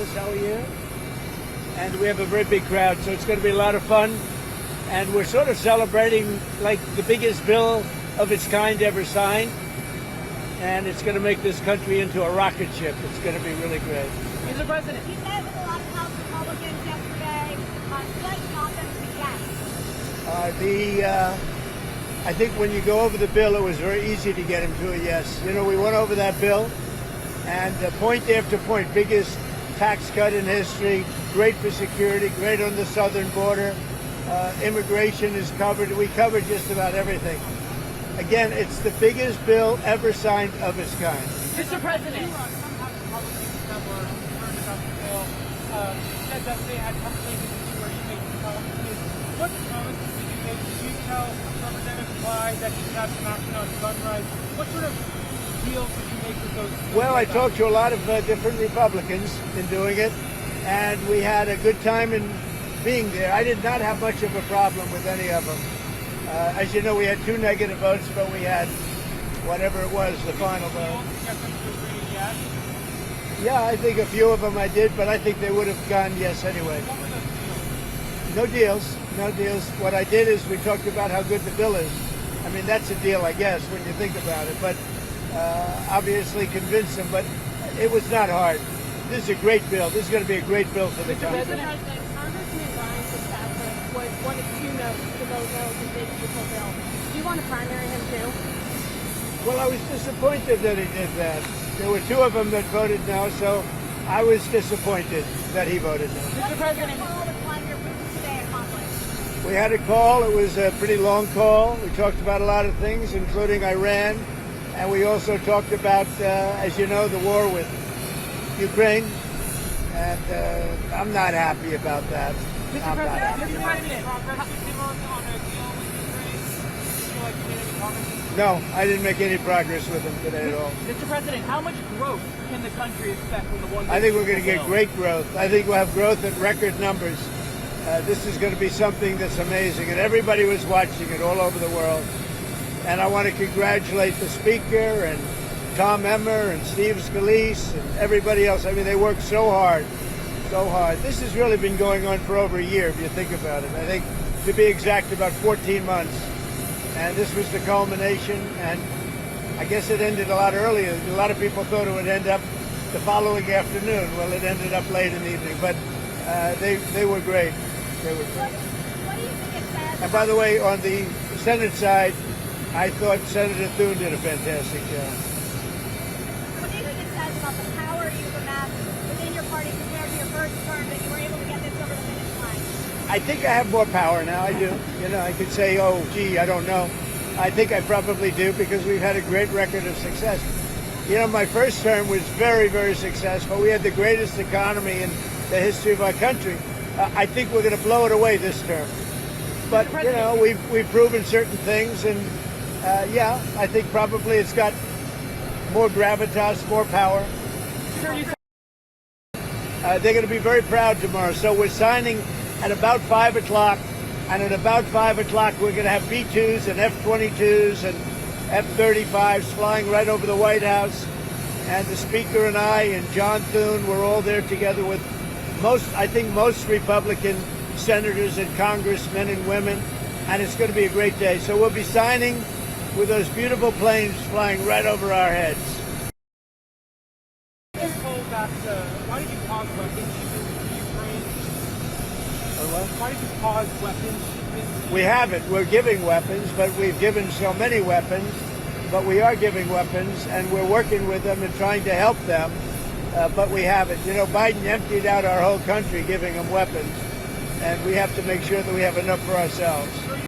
Alice, how are you? And we have a very big crowd, so it's going to be a lot of fun. And we're sort of celebrating like the biggest bill of its kind ever signed. And it's going to make this country into a rocket ship. It's going to be really great. Mr. President. He met with a lot of House Republicans yesterday. What got them to yes? I think when you go over the bill, it was very easy to get him to a yes. You know, we went over that bill, and point after point, biggest tax cut in history, great for security, great on the southern border, immigration is covered. We covered just about everything. Again, it's the biggest bill ever signed of its kind. Mr. President. Some House Republicans that were concerned about the bill said that they had conversations with you where you made some promises. What promises did you make? Did you tell Representative Clyde that you have some action on gun rights? What sort of deals did you make with those? Well, I talked to a lot of different Republicans in doing it, and we had a good time in being there. I did not have much of a problem with any of them. As you know, we had 2 negative votes, but we had whatever it was, the final vote. Yeah, I think a few of them I did, but I think they would have gone yes anyway. No deals, no deals. What I did is we talked about how good the bill is. I mean, that's a deal, I guess, when you think about it. But obviously convinced them, but it was not hard. This is a great bill. This is going to be a great bill for the country. Congressman Ryan Fitzpatrick was one of 2 no's to vote no to this beautiful bill. Do you want to primary him too? Well, I was disappointed that he did that. There were 2 of them that voted no, so I was disappointed that he voted no. Mr. President, what did Vladimir Putin today accomplish? We had a call. It was a pretty long call. We talked about a lot of things, including Iran, and we also talked about, as you know, the war with Ukraine. And I'm not happy about that. I'm not happy. No, I didn't make any progress with him today at all. Mr. President, how much growth can the country expect from the one? I think we're going to get great growth. I think we'll have growth at record numbers. This is going to be something that's amazing, and everybody was watching it all over the world. And I want to congratulate the Speaker and Tom Emmer and Steve Scalise and everybody else. I mean, they worked so hard, so hard. This has really been going on for over a year, if you think about it. I think, to be exact, about 14 months. And this was the culmination, and I guess it ended a lot earlier. A lot of people thought it would end up the following afternoon. Well, it ended up late in the evening, but they were great. They were great. What do you think it says? And by the way, on the Senate side, I thought Senator Thune did a fantastic job. What do you think it says about the power you amassed within your party compared to your first term that you were able to get this over the finish line? I think I have more power now. I do. You know, I could say, oh, gee, I don't know. I think I probably do because we've had a great record of success. You know, my first term was very, very successful. We had the greatest economy in the history of our country. I think we're going to blow it away this term. But, you know, we've proven certain things, and yeah, I think probably it's got more gravitas, more power. They're going to be very proud tomorrow. So we're signing at about 5 o'clock, and at about 5 o'clock we're going to have B-2s and F-22s and F-35s flying right over the White House. And the Speaker and I and John Thune, we're all there together with I think most Republican senators and congressmen and women, and it's going to be a great day. So we'll be signing with those beautiful planes flying right over our heads. Why did you pause weapons shipments to Ukraine? Why did you pause weapons shipments? We haven't. We're giving weapons, but we've given so many weapons. But we are giving weapons, and we're working with them and trying to help them. But we haven't. You know, Biden emptied out our whole country giving them weapons, and we have to make sure that we have enough for ourselves.